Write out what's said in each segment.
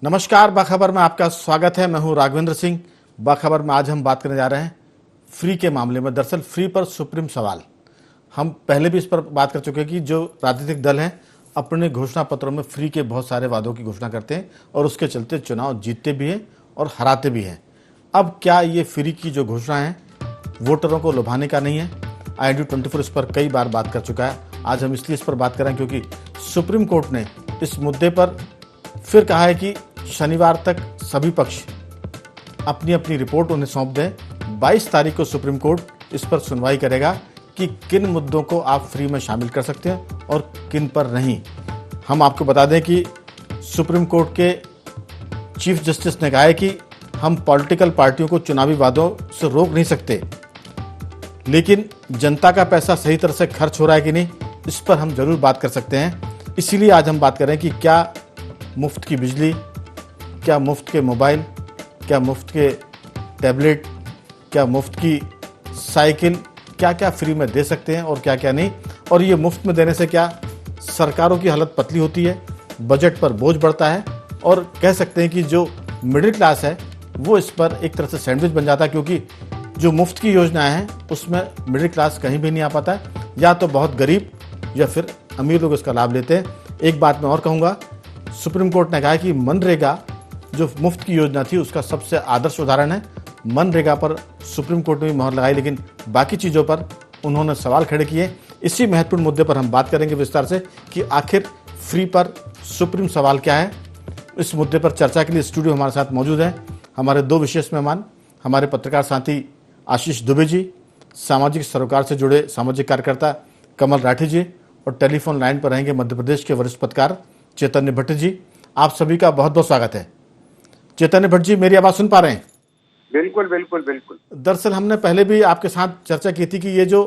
नमस्कार, बाखबर में आपका स्वागत है। मैं हूं राघवेंद्र सिंह। बाखबर में आज हम बात करने जा रहे हैं फ्री के मामले में। दरअसल फ्री पर सुप्रीम सवाल। हम पहले भी इस पर बात कर चुके हैं कि जो राजनीतिक दल हैं अपने घोषणा पत्रों में फ्री के बहुत सारे वादों की घोषणा करते हैं और उसके चलते चुनाव जीतते भी हैं और हराते भी हैं। अब क्या ये फ्री की जो घोषणा है वोटरों को लुभाने का नहीं है? IND24 इस पर कई बार बात कर चुका है। आज हम इसलिए इस पर बात करें क्योंकि सुप्रीम कोर्ट ने इस मुद्दे पर फिर कहा है कि शनिवार तक सभी पक्ष अपनी अपनी रिपोर्ट उन्हें सौंप दें। 22 तारीख को सुप्रीम कोर्ट इस पर सुनवाई करेगा कि किन मुद्दों को आप फ्री में शामिल कर सकते हैं और किन पर नहीं। हम आपको बता दें कि सुप्रीम कोर्ट के चीफ जस्टिस ने कहा है कि हम पॉलिटिकल पार्टियों को चुनावी वादों से रोक नहीं सकते, लेकिन जनता का पैसा सही तरह से खर्च हो रहा है कि नहीं, इस पर हम जरूर बात कर सकते हैं। इसीलिए आज हम बात करें कि क्या मुफ्त की बिजली, क्या मुफ्त के मोबाइल, क्या मुफ्त के टैबलेट, क्या मुफ्त की साइकिल, क्या क्या फ्री में दे सकते हैं और क्या क्या नहीं। और ये मुफ्त में देने से क्या सरकारों की हालत पतली होती है, बजट पर बोझ बढ़ता है और कह सकते हैं कि जो मिडिल क्लास है वो इस पर एक तरह से सैंडविच बन जाता है, क्योंकि जो मुफ्त की योजना है उसमें मिडिल क्लास कहीं भी नहीं आ पाता है। या तो बहुत गरीब या फिर अमीर लोग इसका लाभ लेते हैं। एक बात मैं और कहूँगा, सुप्रीम कोर्ट ने कहा कि मनरेगा जो मुफ्त की योजना थी उसका सबसे आदर्श उदाहरण है। मनरेगा पर सुप्रीम कोर्ट ने भी मोहर लगाई, लेकिन बाकी चीज़ों पर उन्होंने सवाल खड़े किए। इसी महत्वपूर्ण मुद्दे पर हम बात करेंगे विस्तार से कि आखिर फ्री पर सुप्रीम सवाल क्या है। इस मुद्दे पर चर्चा के लिए स्टूडियो हमारे साथ मौजूद हैं हमारे दो विशेष मेहमान, हमारे पत्रकार साथी आशीष दुबे जी, सामाजिक सरोकार से जुड़े सामाजिक कार्यकर्ता कमल राठी जी, और टेलीफोन लाइन पर रहेंगे मध्य प्रदेश के वरिष्ठ पत्रकार चैतन्य भट्ट जी। आप सभी का बहुत बहुत स्वागत है। चैतन्य भट्ट जी, मेरी आवाज सुन पा रहे हैं? बिल्कुल बिल्कुल बिल्कुल। दरअसल हमने पहले भी आपके साथ चर्चा की थी कि ये जो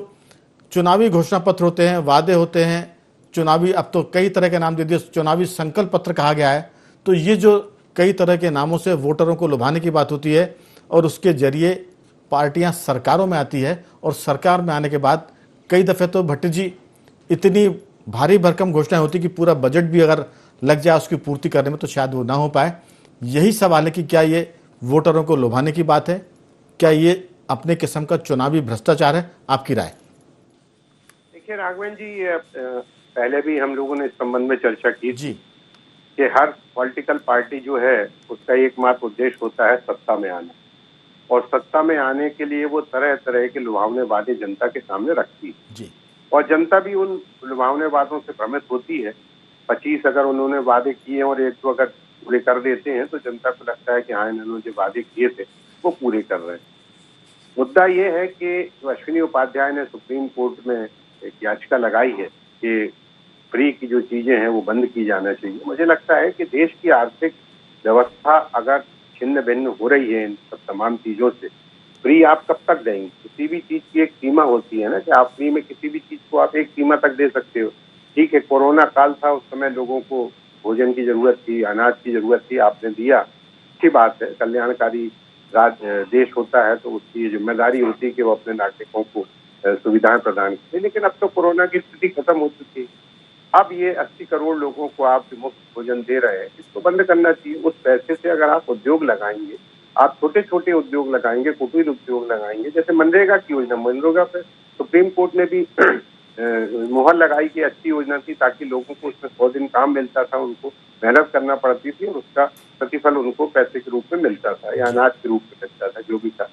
चुनावी घोषणा पत्र होते हैं, वादे होते हैं चुनावी, अब तो कई तरह के नाम दे दिए, चुनावी संकल्प पत्र कहा गया है। तो ये जो कई तरह के नामों से वोटरों को लुभाने की बात होती है और उसके जरिए पार्टियां सरकारों में आती है और सरकार में आने के बाद कई दफे तो भट्ट जी इतनी भारी भरकम घोषणाएं होती कि पूरा बजट भी अगर लग जाए उसकी पूर्ति करने में तो शायद वो ना हो पाए। यही सवाल है कि क्या ये वोटरों को लुभाने की बात है, क्या ये अपने किस्म का चुनावी भ्रष्टाचार है? आपकी राय? देखिए राघवेंद्र जी, पहले भी हम लोगों ने इस संबंध में चर्चा की जी कि हर पॉलिटिकल पार्टी जो है उसका एकमात्र उद्देश्य होता है सत्ता में आना, और सत्ता में आने के लिए वो तरह तरह के लुभावने वादे जनता के सामने रखती है जी। और जनता भी उन लुभावने वादों से भ्रमित होती है। 25 अगर उन्होंने वादे किए और एक दो अगर पूरे कर देते हैं तो जनता को लगता है कि हाँ, इन्होंने जो वादे किए थे वो पूरे कर रहे हैं। मुद्दा ये है कि जो अश्विनी उपाध्याय ने सुप्रीम कोर्ट में एक याचिका लगाई है कि फ्री की जो चीजें हैं वो बंद की जाना चाहिए, मुझे लगता है कि देश की आर्थिक व्यवस्था अगर छिन्न भिन्न हो रही है इन सब तमाम चीजों से, फ्री आप कब तक देंगे? किसी भी चीज की एक सीमा होती है ना, कि आप फ्री में किसी भी चीज को आप एक सीमा तक दे सकते हो। ठीक है, कोरोना काल था, उस समय लोगों को भोजन की जरूरत थी, अनाज की जरूरत थी, आपने दिया, अच्छी बात है। कल्याणकारी देश होता है तो उसकी ये जिम्मेदारी होती है कि वो अपने नागरिकों को सुविधाएं प्रदान करें। लेकिन अब तो कोरोना की स्थिति खत्म हो चुकी है। अब ये 80 करोड़ लोगों को आप मुफ्त भोजन दे रहे हैं, इसको बंद करना चाहिए। उस पैसे से अगर आप उद्योग लगाएंगे, आप छोटे छोटे उद्योग लगाएंगे, कुटीर उद्योग लगाएंगे, जैसे मनरेगा की योजना, मनरेगा पे सुप्रीम कोर्ट ने भी मुहर लगाई कि अच्छी योजना थी, ताकि लोगों को उसमें 100 दिन काम मिलता था, उनको मेहनत करना पड़ती थी और उसका प्रतिफल उनको पैसे के रूप में मिलता था या अनाज के रूप में मिलता था, जो भी था।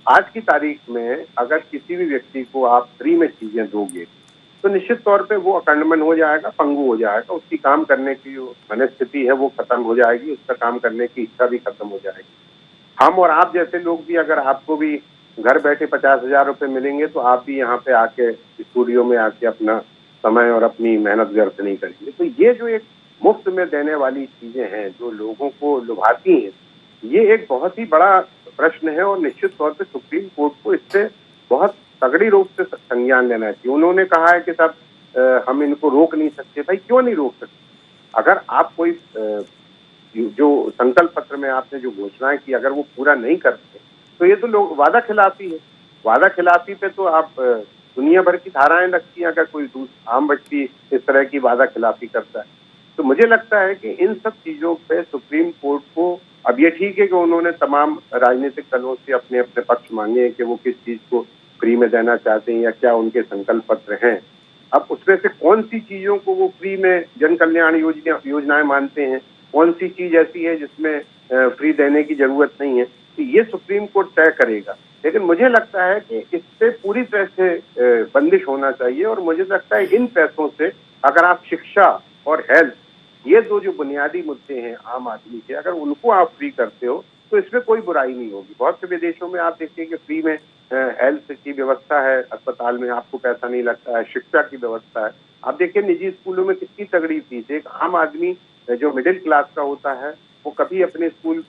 आज की तारीख में अगर किसी भी व्यक्ति को आप फ्री में चीजें दोगे तो निश्चित तौर पे वो अकंडमन हो जाएगा, पंगु हो जाएगा, उसकी काम करने की जो मनस्थिति है वो खत्म हो जाएगी, उसका काम करने की इच्छा भी खत्म हो जाएगी। हम और आप जैसे लोग भी, अगर आपको भी घर बैठे 50,000 रुपए मिलेंगे तो आप भी यहाँ पे आके स्टूडियो में आके अपना समय और अपनी मेहनत व्यर्थ नहीं करेंगे। तो ये जो एक मुफ्त में देने वाली चीजें हैं जो लोगों को लुभाती हैं, ये एक बहुत ही बड़ा प्रश्न है और निश्चित तौर पे सुप्रीम कोर्ट को इससे बहुत तगड़ी रूप से संज्ञान लेना चाहिए। उन्होंने कहा है कि साहब हम इनको रोक नहीं सकते। भाई क्यों नहीं रोक सकते? अगर आप कोई जो संकल्प पत्र में आपने जो घोषणाएं की अगर वो पूरा नहीं करते तो ये तो लोग वादा खिलाफी है। वादा खिलाफी पे तो आप दुनिया भर की धाराएं लगती हैं अगर कोई आम व्यक्ति इस तरह की वादा खिलाफी करता है। तो मुझे लगता है कि इन सब चीजों पे सुप्रीम कोर्ट को, अब ये ठीक है कि उन्होंने तमाम राजनीतिक दलों से अपने अपने पक्ष मांगे हैं कि वो किस चीज को फ्री में देना चाहते हैं या क्या उनके संकल्प पत्र हैं। अब उसमें से कौन सी चीजों को वो फ्री में जन कल्याण योजनाएं मानते हैं, कौन सी चीज ऐसी है जिसमें फ्री देने की जरूरत नहीं है, तो ये सुप्रीम कोर्ट तय करेगा। लेकिन मुझे लगता है कि इस पे पूरी तरह से बंदिश होना चाहिए और मुझे लगता है इन पैसों से अगर आप शिक्षा और हेल्थ, ये दो जो बुनियादी मुद्दे हैं आम आदमी के, अगर उनको आप फ्री करते हो तो इसमें कोई बुराई नहीं होगी। बहुत से विदेशों में आप देखिए कि फ्री में हेल्थ की व्यवस्था है, अस्पताल में आपको पैसा नहीं लगता है, शिक्षा की व्यवस्था है। आप देखिए निजी स्कूलों में कितनी तगड़ी फीस है। एक आम आदमी जो मिडिल क्लास का होता है वो कभी अपने स्कूल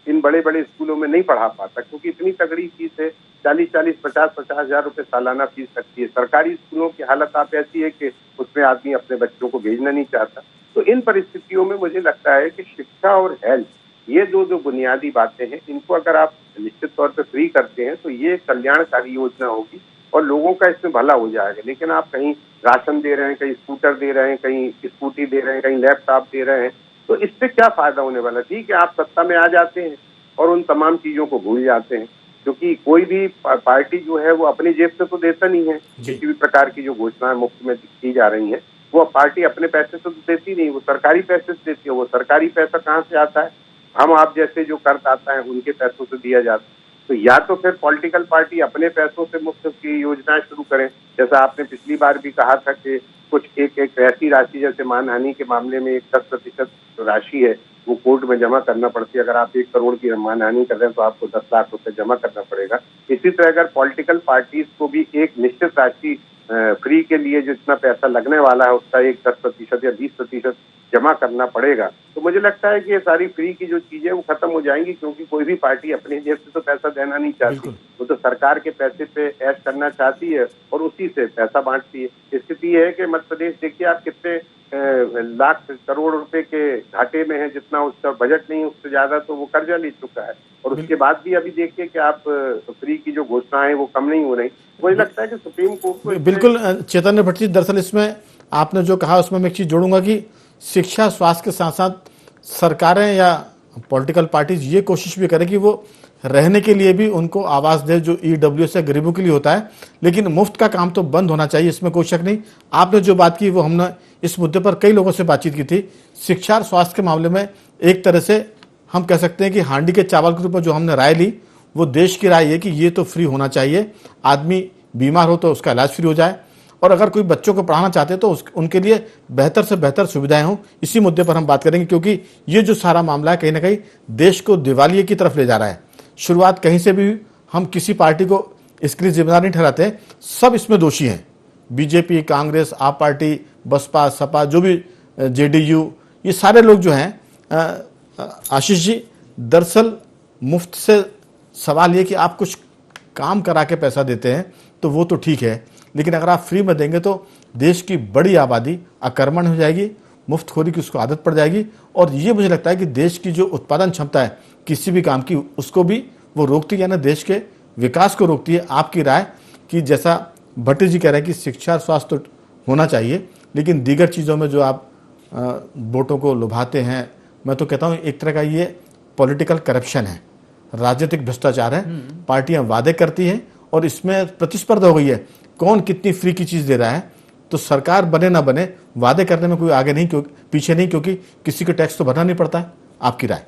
इन बड़े बड़े स्कूलों में नहीं पढ़ा पाता, क्योंकि इतनी तगड़ी फीस है। 40-40, 50-50 हजार रुपए सालाना फीस लगती है। सरकारी स्कूलों की हालत आप ऐसी है कि उसमें आदमी अपने बच्चों को भेजना नहीं चाहता। तो इन परिस्थितियों में मुझे लगता है कि शिक्षा और हेल्थ, ये दो जो बुनियादी बातें हैं, इनको अगर आप निश्चित तौर पर फ्री करते हैं तो ये कल्याणकारी योजना होगी और लोगों का इसमें भला हो जाएगा। लेकिन आप कहीं राशन दे रहे हैं, कहीं स्कूटर दे रहे हैं, कहीं स्कूटी दे रहे हैं, कहीं लैपटॉप दे रहे हैं, तो इससे क्या फायदा होने वाला। ठीक है, आप सत्ता में आ जाते हैं और उन तमाम चीजों को भूल जाते हैं, क्योंकि कोई भी पार्टी जो है वो अपनी जेब से तो देता नहीं है। किसी भी प्रकार की जो घोषणाएं मुफ्त में की जा रही हैं वो पार्टी अपने पैसे से तो देती नहीं, वो सरकारी पैसे से देती है। वो सरकारी पैसा कहाँ से आता है? हम आप जैसे जो कर आता है उनके पैसों से दिया जाता है। तो या तो फिर पॉलिटिकल पार्टी अपने पैसों से मुफ्त की योजनाएं शुरू करें, जैसा आपने पिछली बार भी कहा था कि कुछ एक ऐसी राशि, जैसे मानहानि के मामले में एक 10% राशि है वो कोर्ट में जमा करना पड़ती है। अगर आप 1 करोड़ की मानहानि कर रहे हैं तो आपको 10 लाख रुपए जमा करना पड़ेगा। इसी तरह अगर पॉलिटिकल पार्टीज को भी एक निश्चित राशि फ्री के लिए जितना पैसा लगने वाला है उसका एक 10% या 20% जमा करना पड़ेगा, तो मुझे लगता है कि ये सारी फ्री की जो चीजें वो खत्म हो जाएंगी। क्योंकि कोई भी पार्टी अपनी जेब से तो पैसा देना नहीं चाहती, वो तो सरकार के पैसे पे ऐश करना चाहती है और उसी से पैसा बांटती है। स्थिति है कि मध्य प्रदेश देखिए आप कितने लाख करोड़ रुपए के घाटे में है, जितना उसका बजट नहीं उससे ज्यादा तो वो कर्जा ले चुका है। और उसके बाद भी अभी देखिए कि आप फ्री की जो घोषणाएं वो कम नहीं हो रही। मुझे लगता है कि सुप्रीम कोर्ट को बिल्कुल चैतन्य भट्ट जी, दरअसल इसमें आपने जो कहा उसमें मैं एक चीज जोड़ूंगा कि शिक्षा स्वास्थ्य के साथ साथ सरकारें या पॉलिटिकल पार्टीज ये कोशिश भी करें कि वो रहने के लिए भी उनको आवास दे, जो ईडब्ल्यूएस या गरीबों के लिए होता है। लेकिन मुफ्त का काम तो बंद होना चाहिए, इसमें कोई शक नहीं। आपने जो बात की वो हमने इस मुद्दे पर कई लोगों से बातचीत की थी। शिक्षा और स्वास्थ्य के मामले में एक तरह से हम कह सकते हैं कि हांडी के चावल के ऊपर जो हमने राय ली वो देश की राय है कि ये तो फ्री होना चाहिए। आदमी बीमार हो तो उसका इलाज फ्री हो जाए, और अगर कोई बच्चों को पढ़ाना चाहते हैं तो उनके लिए बेहतर से बेहतर सुविधाएं हों। इसी मुद्दे पर हम बात करेंगे, क्योंकि ये जो सारा मामला है कहीं ना कहीं देश को दिवालिये की तरफ ले जा रहा है। शुरुआत कहीं से भी हम किसी पार्टी को इसके लिए जिम्मेदार नहीं ठहराते, सब इसमें दोषी हैं। बीजेपी, कांग्रेस, आप पार्टी, बसपा, सपा, जो भी जेडीयू, ये सारे लोग जो हैं। आशीष जी, दरअसल मुफ्त से सवाल ये कि आप कुछ काम करा के पैसा देते हैं तो वो तो ठीक है, लेकिन अगर आप फ्री में देंगे तो देश की बड़ी आबादी अकर्मण्य हो जाएगी, मुफ्तखोरी की उसको आदत पड़ जाएगी। और ये मुझे लगता है कि देश की जो उत्पादन क्षमता है किसी भी काम की, उसको भी वो रोकती है, यानी देश के विकास को रोकती है। आपकी राय कि जैसा भट्टी जी कह रहे हैं कि शिक्षा और स्वास्थ्य तो होना चाहिए, लेकिन दीगर चीज़ों में जो आप वोटों को लुभाते हैं, मैं तो कहता हूँ एक तरह का ये पॉलिटिकल करप्शन है, राजनीतिक भ्रष्टाचार है। पार्टियां वादे करती हैं और इसमें प्रतिस्पर्धा हो गई है, कौन कितनी फ्री की चीज़ दे रहा है। तो सरकार बने ना बने, वादे करने में कोई आगे नहीं, क्योंकि पीछे नहीं, क्योंकि किसी को टैक्स तो भरना नहीं पड़ता है। आपकी राय?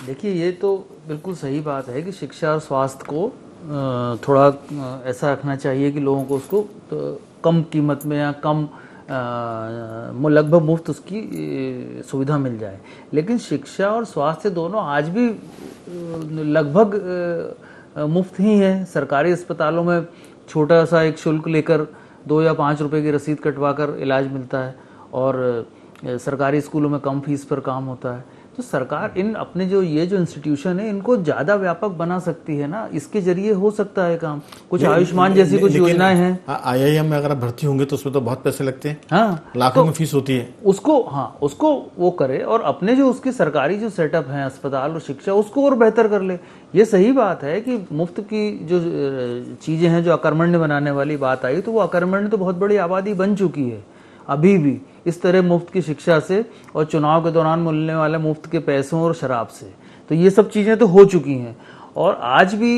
देखिए, ये तो बिल्कुल सही बात है कि शिक्षा और स्वास्थ्य को थोड़ा ऐसा रखना चाहिए कि लोगों को उसको कम कीमत में या कम लगभग मुफ्त उसकी सुविधा मिल जाए। लेकिन शिक्षा और स्वास्थ्य दोनों आज भी लगभग मुफ्त ही है। सरकारी अस्पतालों में छोटा सा एक शुल्क लेकर 2 या 5 रुपए की रसीद कटवा कर इलाज मिलता है, और सरकारी स्कूलों में कम फीस पर काम होता है। तो सरकार इन अपने जो इंस्टीट्यूशन है इनको ज़्यादा व्यापक बना सकती है ना, इसके जरिए हो सकता है काम। कुछ आयुष्मान जैसी कुछ योजनाएं हैं। IIM में अगर भर्ती होंगे तो उसमें तो बहुत पैसे लगते हैं। हाँ, लाखों में फीस होती है। उसको वो करे, और अपने जो उसके सरकारी जो सेटअप हैं, अस्पताल और शिक्षा, उसको और बेहतर कर ले। ये सही बात है कि मुफ्त की जो चीज़ें हैं, जो अकर्मण्य बनाने वाली बात आई, तो वो अकर्मण्य तो बहुत बड़ी आबादी बन चुकी है। अभी भी इस तरह मुफ्त की शिक्षा से और चुनाव के दौरान मिलने वाले मुफ्त के पैसों और शराब से। तो ये सब चीज़ें तो हो चुकी हैं। और आज भी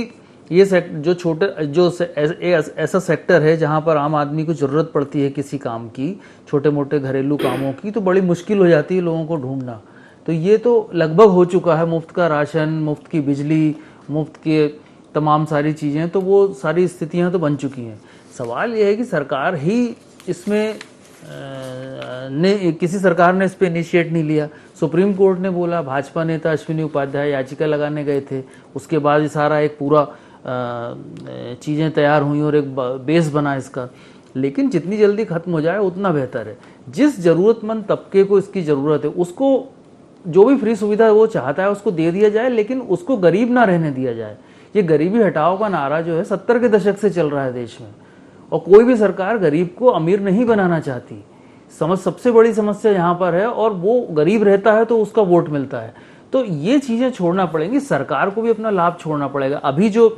ये जो छोटे जो ऐसा सेक्टर है जहाँ पर आम आदमी को ज़रूरत पड़ती है किसी काम की, छोटे मोटे घरेलू कामों की, तो बड़ी मुश्किल हो जाती है लोगों को ढूंढना। तो ये तो लगभग हो चुका है। मुफ्त का राशन, मुफ्त की बिजली, मुफ्त के तमाम सारी चीज़ें, तो वो सारी स्थितियाँ तो बन चुकी हैं। सवाल ये है कि सरकार ही इसमें किसी सरकार ने इस पर इनिशिएट नहीं लिया। सुप्रीम कोर्ट ने बोला, भाजपा नेता अश्विनी उपाध्याय याचिका लगाने गए थे, उसके बाद ये सारा एक पूरा चीज़ें तैयार हुई और एक बेस बना इसका। लेकिन जितनी जल्दी ख़त्म हो जाए उतना बेहतर है। जिस ज़रूरतमंद तबके को इसकी ज़रूरत है, उसको जो भी फ्री सुविधा वो चाहता है उसको दे दिया जाए, लेकिन उसको गरीब ना रहने दिया जाए। ये गरीबी हटाओ का नारा जो है 70 के दशक से चल रहा है देश में, और कोई भी सरकार गरीब को अमीर नहीं बनाना चाहती। सबसे बड़ी समस्या यहाँ पर है, और वो गरीब रहता है तो उसका वोट मिलता है। तो ये चीज़ें छोड़ना पड़ेंगी, सरकार को भी अपना लाभ छोड़ना पड़ेगा। अभी जो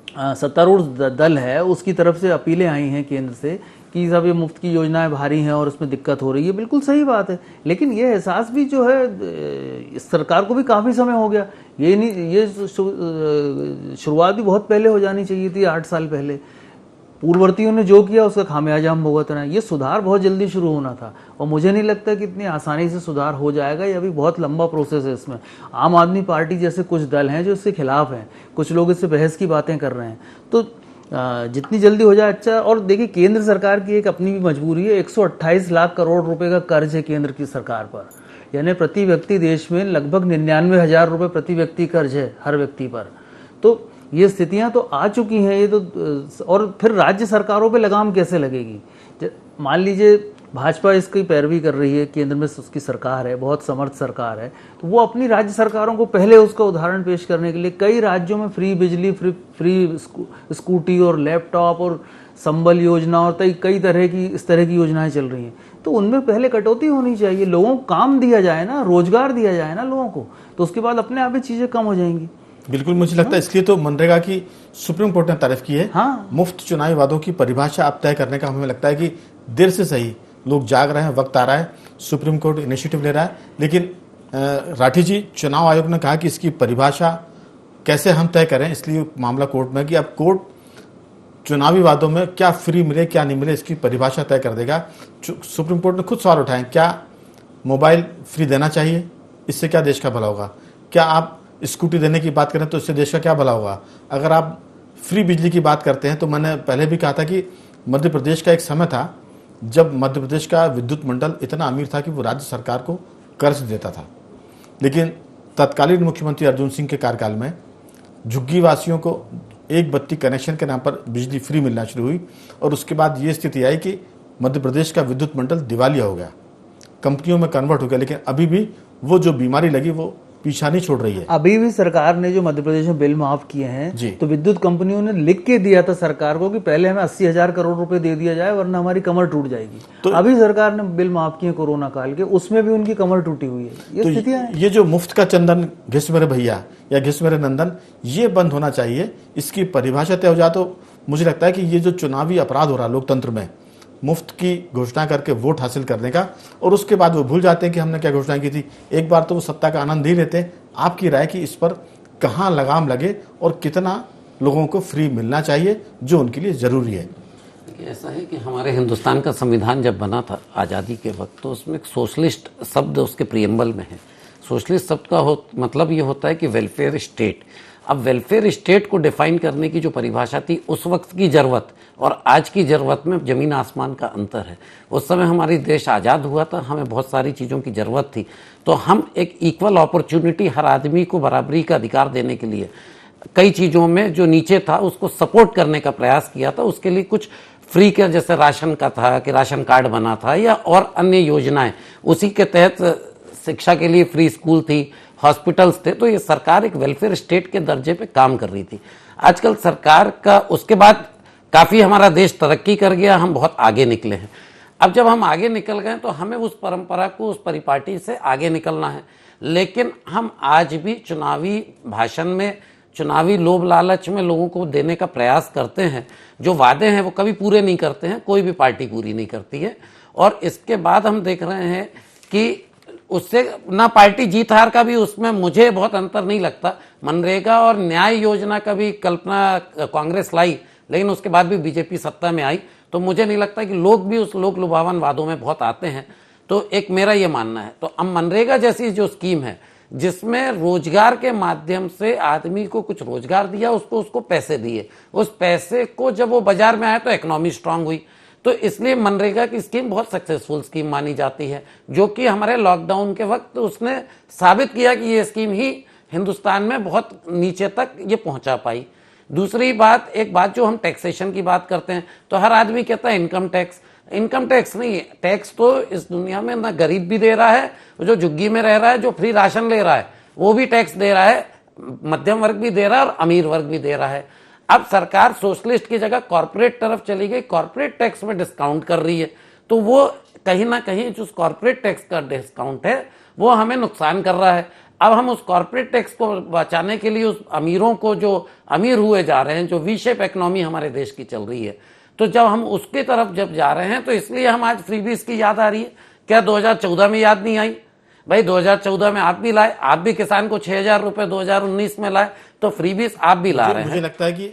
सत्तारूढ़ दल है उसकी तरफ से अपीलें आई हैं केंद्र से कि सब ये मुफ्त की योजनाएं भारी हैं और उसमें दिक्कत हो रही है। बिल्कुल सही बात है, लेकिन ये एहसास भी जो है सरकार को भी काफ़ी समय हो गया। ये नहीं, ये शुरुआत भी बहुत पहले हो जानी चाहिए थी, 8 साल पहले। पूर्ववर्तियों ने जो किया उसका खामियाजा हम भुगत रहे हैं। ये सुधार बहुत जल्दी शुरू होना था, और मुझे नहीं लगता कि इतनी आसानी से सुधार हो जाएगा। ये अभी बहुत लंबा प्रोसेस है। इसमें आम आदमी पार्टी जैसे कुछ दल हैं जो इसके खिलाफ हैं, कुछ लोग इससे बहस की बातें कर रहे हैं। तो जितनी जल्दी हो जाए अच्छा। और देखिए, केंद्र सरकार की एक अपनी भी मजबूरी है। 128 लाख करोड़ रुपए का कर्ज है केंद्र की सरकार पर, यानी प्रति व्यक्ति देश में लगभग 99,000 रुपये प्रति व्यक्ति कर्ज है हर व्यक्ति पर। तो ये स्थितियां तो आ चुकी हैं। ये तो, और फिर राज्य सरकारों पे लगाम कैसे लगेगी? मान लीजिए भाजपा इसकी पैरवी कर रही है, केंद्र में उसकी सरकार है, बहुत समर्थ सरकार है, तो वो अपनी राज्य सरकारों को पहले उसका उदाहरण पेश करने के लिए कई राज्यों में फ्री बिजली, फ्री स्कूटी और लैपटॉप और संबल योजना और कई तरह की इस तरह की योजनाएं चल रही हैं। तो उनमें पहले कटौती होनी चाहिए, लोगों को काम दिया जाए ना, रोजगार दिया जाए ना लोगों को, तो उसके बाद अपने आप ही चीज़ें कम हो जाएंगी। बिल्कुल, मुझे लगता है इसलिए तो मनरेगा की सुप्रीम कोर्ट ने तारीफ की है। हाँ, मुफ्त चुनावी वादों की परिभाषा अब तय करने का हमें लगता है कि देर से सही लोग जाग रहे हैं, वक्त आ रहा है, सुप्रीम कोर्ट इनिशिएटिव ले रहा है। लेकिन राठी जी, चुनाव आयोग ने कहा कि इसकी परिभाषा कैसे हम तय करें, इसलिए मामला कोर्ट में कि अब कोर्ट चुनावी वादों में क्या फ्री मिले क्या नहीं मिले इसकी परिभाषा तय कर देगा। सुप्रीम कोर्ट ने खुद सवाल उठाए, क्या मोबाइल फ्री देना चाहिए, इससे क्या देश का भला होगा? क्या आप स्कूटी देने की बात करें तो इससे देश का क्या भला होगा? अगर आप फ्री बिजली की बात करते हैं तो मैंने पहले भी कहा था कि मध्य प्रदेश का एक समय था जब मध्य प्रदेश का विद्युत मंडल इतना अमीर था कि वो राज्य सरकार को कर्ज देता था। लेकिन तत्कालीन मुख्यमंत्री अर्जुन सिंह के कार्यकाल में झुग्गी वासियों को एक बत्ती कनेक्शन के नाम पर बिजली फ्री मिलना शुरू हुई, और उसके बाद ये स्थिति आई कि मध्य प्रदेश का विद्युत मंडल दिवालिया हो गया, कंपनियों में कन्वर्ट हो गया। लेकिन अभी भी वो जो बीमारी लगी वो पीछा नहीं छोड़ रही है। अभी भी सरकार ने जो मध्य प्रदेश में बिल माफ किए हैं, तो विद्युत कंपनियों ने लिख के दिया था सरकार को कि पहले हमें 80,000 करोड़ रुपए दे दिया जाए वरना हमारी कमर टूट जाएगी। तो अभी सरकार ने बिल माफ किए कोरोना काल के, उसमें भी उनकी कमर टूटी हुई है। ये स्थितियां हैं। ये जो मुफ्त का चंदन घिस मेरे भैया या घिस मेरे नंदन, ये बंद होना चाहिए। इसकी परिभाषा तय हो जाए तो मुझे लगता है कि ये जो चुनावी अपराध हो रहा है लोकतंत्र में, मुफ्त की घोषणा करके वोट हासिल करने का, और उसके बाद वो भूल जाते हैं कि हमने क्या घोषणा की थी। एक बार तो वो सत्ता का आनंद ही लेते। आपकी राय कि इस पर कहाँ लगाम लगे और कितना लोगों को फ्री मिलना चाहिए जो उनके लिए ज़रूरी है? ऐसा है कि हमारे हिंदुस्तान का संविधान जब बना था आज़ादी के वक्त, तो उसमें एक सोशलिस्ट शब्द उसके प्रियम्बल में है। सोशलिस्ट शब्द का मतलब ये होता है कि वेलफेयर स्टेट। अब वेलफेयर स्टेट को डिफाइन करने की जो परिभाषा थी, उस वक्त की ज़रूरत और आज की ज़रूरत में ज़मीन आसमान का अंतर है। उस समय हमारी देश आज़ाद हुआ था, हमें बहुत सारी चीज़ों की ज़रूरत थी, तो हम एक इक्वल अपॉर्चुनिटी, हर आदमी को बराबरी का अधिकार देने के लिए कई चीज़ों में जो नीचे था उसको सपोर्ट करने का प्रयास किया था। उसके लिए कुछ फ्री का, जैसे राशन का था कि राशन कार्ड बना था, या और अन्य योजनाएं, उसी के तहत शिक्षा के लिए फ्री स्कूल थी, हॉस्पिटल्स थे। तो ये सरकार एक वेलफेयर स्टेट के दर्जे पे काम कर रही थी। आजकल सरकार का उसके बाद काफ़ी हमारा देश तरक्की कर गया, हम बहुत आगे निकले हैं। अब जब हम आगे निकल गए तो हमें उस परंपरा को, उस परिपाटी से आगे निकलना है। लेकिन हम आज भी चुनावी भाषण में, चुनावी लोभ लालच में लोगों को देने का प्रयास करते हैं। जो वादे हैं वो कभी पूरे नहीं करते हैं, कोई भी पार्टी पूरी नहीं करती है। और इसके बाद हम देख रहे हैं कि उससे ना पार्टी जीत हार का भी उसमें मुझे बहुत अंतर नहीं लगता। मनरेगा और न्याय योजना का भी कल्पना कांग्रेस लाई, लेकिन उसके बाद भी बीजेपी सत्ता में आई, तो मुझे नहीं लगता कि लोग भी उस लोक लुभावन वादों में बहुत आते हैं। तो एक मेरा ये मानना है। तो अब मनरेगा जैसी जो स्कीम है जिसमें रोजगार के माध्यम से आदमी को कुछ रोजगार दिया, उसको पैसे दिए, उस पैसे को जब वो बाजार में आया तो इकोनॉमी स्ट्रांग हुई। तो इसलिए मनरेगा की स्कीम बहुत सक्सेसफुल स्कीम मानी जाती है, जो कि हमारे लॉकडाउन के वक्त उसने साबित किया कि ये स्कीम ही हिंदुस्तान में बहुत नीचे तक ये पहुंचा पाई। दूसरी बात, एक बात जो हम टैक्सेशन की बात करते हैं तो हर आदमी कहता है इनकम टैक्स। इनकम टैक्स नहीं है, टैक्स तो इस दुनिया में ना गरीब भी दे रहा है, जो झुग्गी में रह रहा है, जो फ्री राशन ले रहा है वो भी टैक्स दे रहा है, मध्यम वर्ग भी दे रहा है और अमीर वर्ग भी दे रहा है। अब सरकार सोशलिस्ट की जगह कॉर्पोरेट तरफ चली गई, कॉर्पोरेट टैक्स में डिस्काउंट कर रही है, तो वो कहीं ना कहीं जो कॉर्पोरेट टैक्स का डिस्काउंट है वो हमें नुकसान कर रहा है। अब हम उस कॉर्पोरेट टैक्स को बचाने के लिए उस अमीरों को, जो अमीर हुए जा रहे हैं, जो वी शेप इकोनॉमी हमारे देश की चल रही है, तो जब हम उसकी तरफ जब जा रहे हैं तो इसलिए हम आज फ्रीबीज की याद आ रही है। क्या 2014 में याद नहीं आई? भाई 2014 में आप भी लाए, आप भी किसान को 6,000 रुपए 2019 में लाए, तो फ्रीबीज आप भी ला रहे हैं। मुझे लगता है कि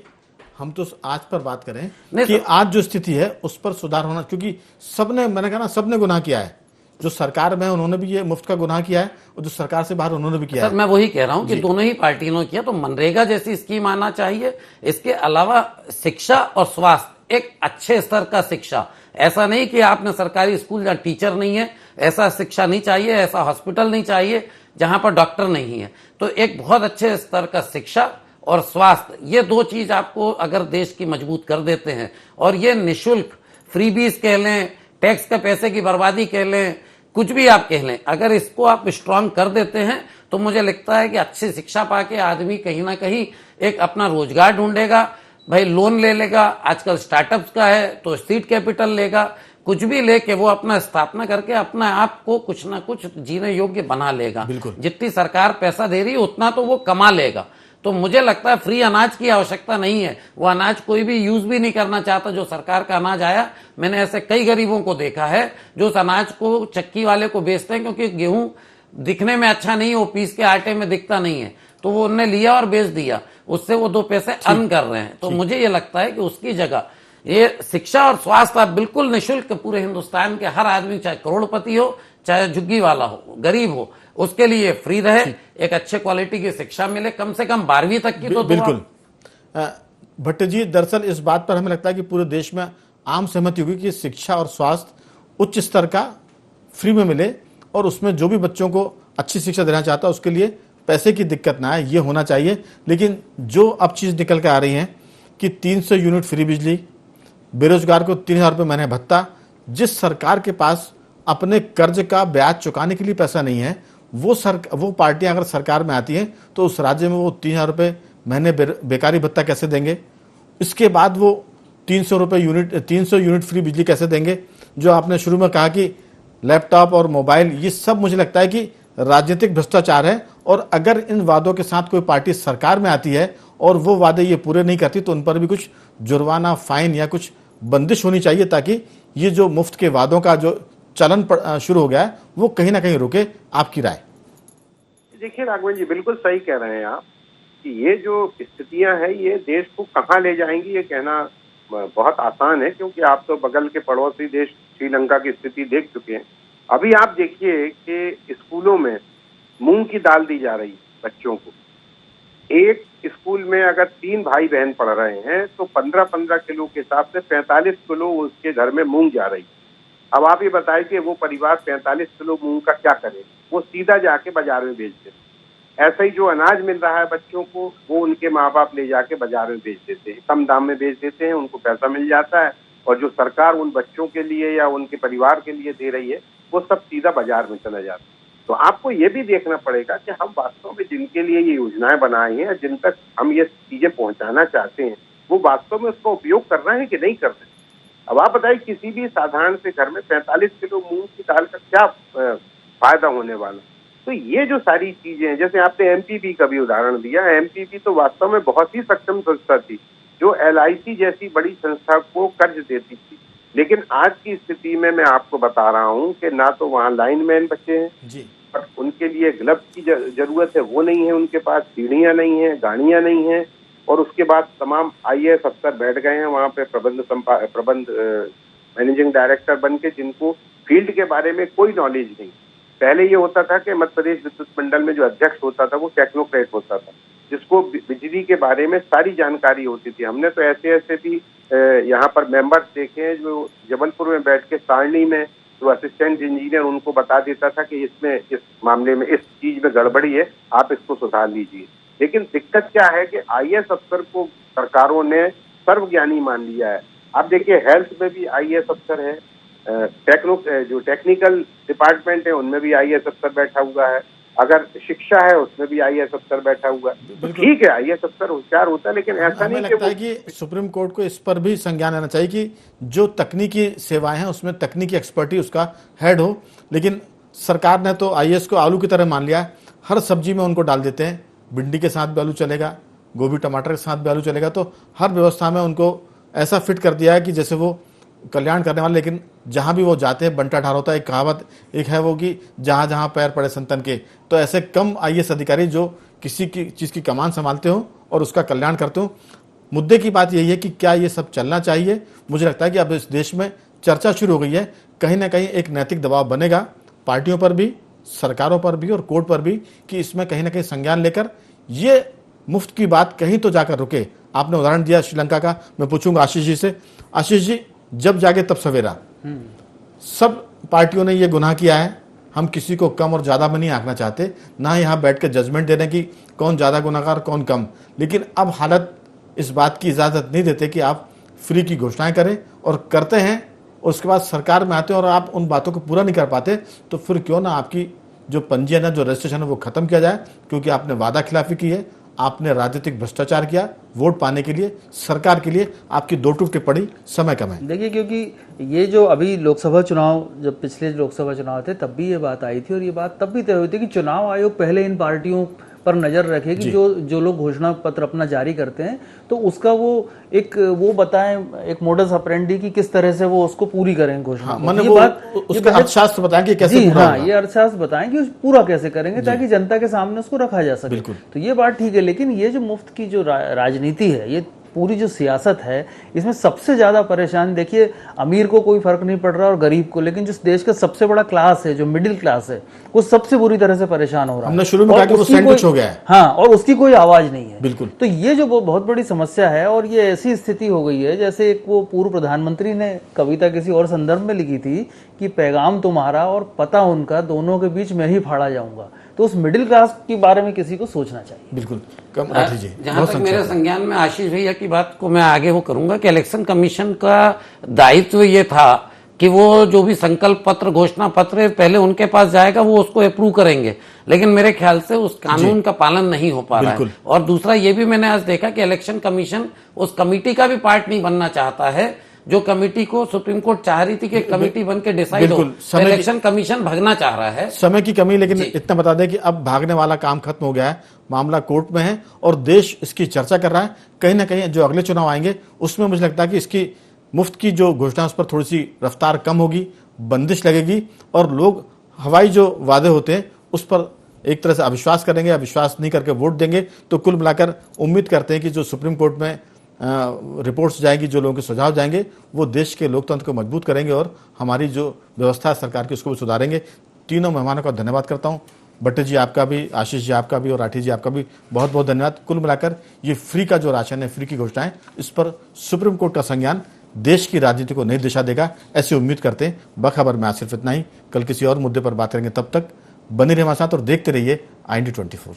हम तो आज पर बात करें नहीं कि आज जो स्थिति है उस पर सुधार होना, क्योंकि सबने, मैंने कहा ना, सबने गुनाह किया है। जो सरकार में उन्होंने भी ये मुफ्त का गुनाह किया है और जो सरकार से बाहर उन्होंने भी किया है। मैं वही कह रहा हूं कि दोनों ही पार्टियों ने किया। तो मनरेगा जैसी स्कीम आना चाहिए। इसके अलावा शिक्षा और स्वास्थ्य, एक अच्छे स्तर का शिक्षा, ऐसा नहीं कि आपने सरकारी स्कूल जहां टीचर नहीं है, ऐसा शिक्षा नहीं चाहिए, ऐसा हॉस्पिटल नहीं चाहिए जहां पर डॉक्टर नहीं है। तो एक बहुत अच्छे स्तर का शिक्षा और स्वास्थ्य, ये दो चीज आपको अगर देश की मजबूत कर देते हैं, और ये निशुल्क फ्रीबीज कह लें, टैक्स के पैसे की बर्बादी कह लें, कुछ भी आप कह लें, अगर इसको आप स्ट्रांग कर देते हैं तो मुझे लगता है कि अच्छी शिक्षा पाके आदमी कहीं ना कहीं एक अपना रोजगार ढूंढेगा। भाई लोन ले लेगा, आजकल स्टार्टअप्स का है तो सीड कैपिटल लेगा, कुछ भी लेके वो अपना स्थापना करके अपना आप को कुछ ना कुछ जीने योग्य बना लेगा। जितनी सरकार पैसा दे रही है उतना तो वो कमा लेगा। तो मुझे लगता है फ्री अनाज की आवश्यकता नहीं है। वो अनाज कोई भी यूज भी नहीं करना चाहता जो सरकार का अनाज आया। मैंने ऐसे कई गरीबों को देखा है जो उस अनाज को चक्की वाले को बेचते हैं, क्योंकि गेहूं दिखने में अच्छा नहीं है, वो पीस के आटे में दिखता नहीं है, तो वो उन्होंने लिया और बेच दिया, उससे वो 2 पैसे अर्न कर रहे हैं। तो मुझे ये लगता है कि उसकी जगह ये शिक्षा और स्वास्थ्य आप बिल्कुल निःशुल्क पूरे हिंदुस्तान के हर आदमी, चाहे करोड़पति हो चाहे झुग्गी वाला हो, गरीब हो, उसके लिए फ्री रहे, एक अच्छे क्वालिटी की शिक्षा मिले, कम से कम 12वीं तक की। तो बिल्कुल भट्ट जी, दरअसल इस बात पर हमें लगता है कि पूरे देश में आम सहमति होगी कि शिक्षा और स्वास्थ्य उच्च स्तर का फ्री में मिले, और उसमें जो भी बच्चों को अच्छी शिक्षा देना चाहता है उसके लिए पैसे की दिक्कत ना आए, ये होना चाहिए। लेकिन जो अब चीज़ निकल के आ रही है कि 300 यूनिट फ्री बिजली, बेरोजगार को 3,000 रुपये महीने भत्ता, जिस सरकार के पास अपने कर्ज का ब्याज चुकाने के लिए पैसा नहीं है, वो पार्टियां अगर सरकार में आती हैं तो उस राज्य में वो 3,000 रुपये महीने बेकारी भत्ता कैसे देंगे? इसके बाद वो 300 यूनिट फ्री बिजली कैसे देंगे? जो आपने शुरू में कहा कि लैपटॉप और मोबाइल, ये सब मुझे लगता है कि राजनीतिक भ्रष्टाचार है। और अगर इन वादों के साथ कोई पार्टी सरकार में आती है और वो वादे ये पूरे नहीं करती तो उन पर भी कुछ जुर्माना, फाइन या कुछ बंदिश होनी चाहिए, ताकि ये जो मुफ्त के वादों का जो चलन शुरू हो गया है वो कहीं ना कहीं रुके। आपकी राय? देखिए राघवन जी, बिल्कुल सही कह रहे हैं आप कि ये जो स्थितियां हैं ये देश को कहाँ ले जाएंगी ये कहना बहुत आसान है, क्योंकि आप तो बगल के पड़ोसी देश श्रीलंका की स्थिति देख चुके हैं। अभी आप देखिए कि स्कूलों में मूंग की दाल दी जा रही है बच्चों को। एक स्कूल में अगर 3 भाई बहन पढ़ रहे हैं तो 15-15 किलो के हिसाब से 45 किलो उसके घर में मूंग जा रही है। अब आप ये बताइए कि वो परिवार 45 किलो मूंग का क्या करे? वो सीधा जाके बाजार में बेच देते। ऐसा ही जो अनाज मिल रहा है बच्चों को, वो उनके माँ बाप ले जाके बाजार में बेच देते हैं, कम दाम में बेच देते हैं, उनको पैसा मिल जाता है, और जो सरकार उन बच्चों के लिए या उनके परिवार के लिए दे रही है वो सब सीधा बाजार में चला जाता है। तो आपको ये भी देखना पड़ेगा कि हम वास्तव में जिनके लिए ये योजनाएं बनाई हैं, जिन तक हम ये चीजें पहुंचाना चाहते हैं, वो वास्तव में उसका उपयोग कर रहे हैं कि नहीं कर रहे हैं। अब आप बताइए किसी भी साधारण से घर में 45 किलो मूंग की दाल का क्या फायदा होने वाला? तो ये जो सारी चीजें हैं, जैसे आपने एमपीपी का भी उदाहरण दिया, एमपीपी तो वास्तव में बहुत ही सक्षम संस्था थी जो LIC जैसी बड़ी संस्था को कर्ज देती थी। लेकिन आज की स्थिति में मैं आपको बता रहा हूं कि ना तो वहां लाइनमैन बचे हैं जी और उनके लिए ग्लव्स की जरूरत है, वो नहीं है, उनके पास सीढ़ियां नहीं है, गाड़ियां नहीं है, और उसके बाद तमाम आईएएस अफसर बैठ गए हैं वहां पे प्रबंध मैनेजिंग डायरेक्टर बन के, जिनको फील्ड के बारे में कोई नॉलेज नहीं। पहले ये होता था कि मध्य प्रदेश विद्युत मंडल में जो अध्यक्ष होता था वो टेक्नोक्रेट होता था, जिसको बिजली के बारे में सारी जानकारी होती थी। हमने तो ऐसे ऐसे भी यहाँ पर मेंबर्स देखे हैं जो जबलपुर में बैठ के सारणी में जो असिस्टेंट इंजीनियर उनको बता देता था कि इसमें इस मामले में इस चीज में गड़बड़ी है, आप इसको सुधार लीजिए। लेकिन दिक्कत क्या है कि आईएएस अफसर को सरकारों ने सर्वज्ञानी मान लिया है। आप देखिए हेल्थ में भी आईएएस अफसर है, जो टेक्निकल डिपार्टमेंट है उनमें भी आईएएस अफसर बैठा हुआ है, अगर शिक्षा है उसमें भी आईएएस अफसर बैठा हुआ है। तो ठीक है, आईएएस अफसर होशियार होता है, लेकिन ऐसा हमें नहीं लगता है कि सुप्रीम कोर्ट को इस पर भी संज्ञान लेना चाहिए कि जो तकनीकी सेवाएं हैं उसमें तकनीकी एक्सपर्टी उसका हेड हो। लेकिन सरकार ने तो आईएएस को आलू की तरह मान लिया है, हर सब्जी में उनको डाल देते हैं, भिंडी के साथ भी आलू चलेगा, गोभी टमाटर के साथ भी आलू चलेगा, तो हर व्यवस्था में उनको ऐसा फिट कर दिया है कि जैसे वो कल्याण करने वाले। लेकिन जहां भी वो जाते हैं बंटा ढार होता है। एक कहावत एक है वो कि जहां जहां पैर पड़े संतन के, तो ऐसे कम आईएएस अधिकारी जो किसी की चीज की कमान संभालते हो और उसका कल्याण करते हो। मुद्दे की बात यही है कि क्या ये सब चलना चाहिए। मुझे लगता है कि अब इस देश में चर्चा शुरू हो गई है, कहीं ना कहीं एक नैतिक दबाव बनेगा पार्टियों पर भी, सरकारों पर भी और कोर्ट पर भी, कि इसमें कहीं ना कहीं संज्ञान लेकर ये मुफ्त की बात कहीं तो जाकर रुके। आपने उदाहरण दिया श्रीलंका का, मैं पूछूंगा आशीष जी से। आशीष जी, जब जागे तब सवेरा, सब पार्टियों ने ये गुनाह किया है। हम किसी को कम और ज्यादा में नहीं आंकना चाहते, ना यहाँ बैठ के जजमेंट देने की कौन ज्यादा गुनाहगार कौन कम। लेकिन अब हालत इस बात की इजाजत नहीं देते कि आप फ्री की घोषणाएं करें, और करते हैं उसके बाद सरकार में आते हैं और आप उन बातों को पूरा नहीं कर पाते, तो फिर क्यों ना आपकी जो पंजीयन है, जो रजिस्ट्रेशन है, वो खत्म किया जाए। क्योंकि आपने वादा खिलाफी की है, आपने राजनीतिक भ्रष्टाचार किया वोट पाने के लिए, सरकार के लिए आपकी दो टूक टिप्पणी समय कम है। देखिए, क्योंकि ये जो अभी लोकसभा चुनाव, जब पिछले लोकसभा चुनाव थे तब भी ये बात आई थी, और ये बात तब भी तय हुई थी कि चुनाव आयोग पहले इन पार्टियों पर नजर रखे कि जो लोग घोषणा पत्र अपना जारी करते हैं तो उसका वो बताएं एक मोडस ऑपरेंडी की किस तरह से वो उसको पूरी करें घोषणा। ये बात उसका अर्थशास्त्र बताएं कि कैसे पूरा होगा। ये अर्थशास्त्र बताएं कि पूरा कैसे करेंगे ताकि जनता के सामने उसको रखा जा सके। तो ये बात ठीक है, लेकिन ये जो मुफ्त की जो राजनीति है, ये पूरी जो सियासत है, इसमें सबसे ज्यादा परेशान, देखिए अमीर को कोई फर्क नहीं पड़ रहा और गरीब को, लेकिन जिस देश का सबसे बड़ा क्लास है, जो मिडिल क्लास है, वो सबसे बुरी तरह से परेशान हो रहा है। हमने शुरू में कहा कि वो सैंडविच हो गया है। हाँ, और उसकी कोई आवाज नहीं है। बिल्कुल। तो ये जो बहुत बड़ी समस्या है, और ये ऐसी स्थिति हो गई है जैसे एक वो पूर्व प्रधानमंत्री ने कविता किसी और संदर्भ में लिखी थी कि पैगाम तुम्हारा और पता उनका, दोनों के बीच मैं ही फाड़ा जाऊंगा। तो उस मिडिल क्लास के बारे में किसी को सोचना चाहिए। बिल्कुल। जहां तक मेरे संज्ञान में आशीष भैया की बात को मैं आगे वो करूंगा कि इलेक्शन कमीशन का दायित्व ये था कि वो जो भी संकल्प पत्र, घोषणा पत्र पहले उनके पास जाएगा, वो उसको अप्रूव करेंगे। लेकिन मेरे ख्याल से उस कानून का पालन नहीं हो पा रहा है। और दूसरा ये भी मैंने आज देखा कि इलेक्शन कमीशन उस कमेटी का भी पार्ट नहीं बनना चाहता है, जो कमेटी को सुप्रीम कोर्ट चाह रही थी कि कमेटी बन के डिसाइड हो। तो इलेक्शन कमीशन भागना चाह रहा है। समय की कमी, लेकिन इतना बता दें कि अब भागने वाला काम खत्म हो गया है, मामला कोर्ट में है और देश इसकी चर्चा कर रहा है। कहीं ना कहीं जो अगले चुनाव आएंगे उसमें मुझे लगता है कि इसकी मुफ्त की जो घोषणा उस पर थोड़ी सी रफ्तार कम होगी, बंदिश लगेगी, और लोग हवाई जो वादे होते हैं उस पर एक तरह से अविश्वास करेंगे, अविश्वास नहीं करके वोट देंगे। तो कुल मिलाकर उम्मीद करते हैं कि जो सुप्रीम कोर्ट में रिपोर्ट्स जाएंगी, जो लोगों के सुझाव जाएंगे, वो देश के लोकतंत्र को मजबूत करेंगे और हमारी जो व्यवस्था है सरकार की उसको भी सुधारेंगे। तीनों मेहमानों का धन्यवाद करता हूँ। भट्टी जी आपका भी, आशीष जी आपका भी और राठी जी आपका भी बहुत बहुत धन्यवाद। कुल मिलाकर ये फ्री का जो राशन है, फ्री की घोषणाएं, इस पर सुप्रीम कोर्ट का संज्ञान देश की राजनीति को नई दिशा देगा, ऐसी उम्मीद करते हैं। बखबर में आज सिर्फ इतना ही। कल किसी और मुद्दे पर बात करेंगे, तब तक बने रहिए हमारे साथ और देखते रहिए IND24।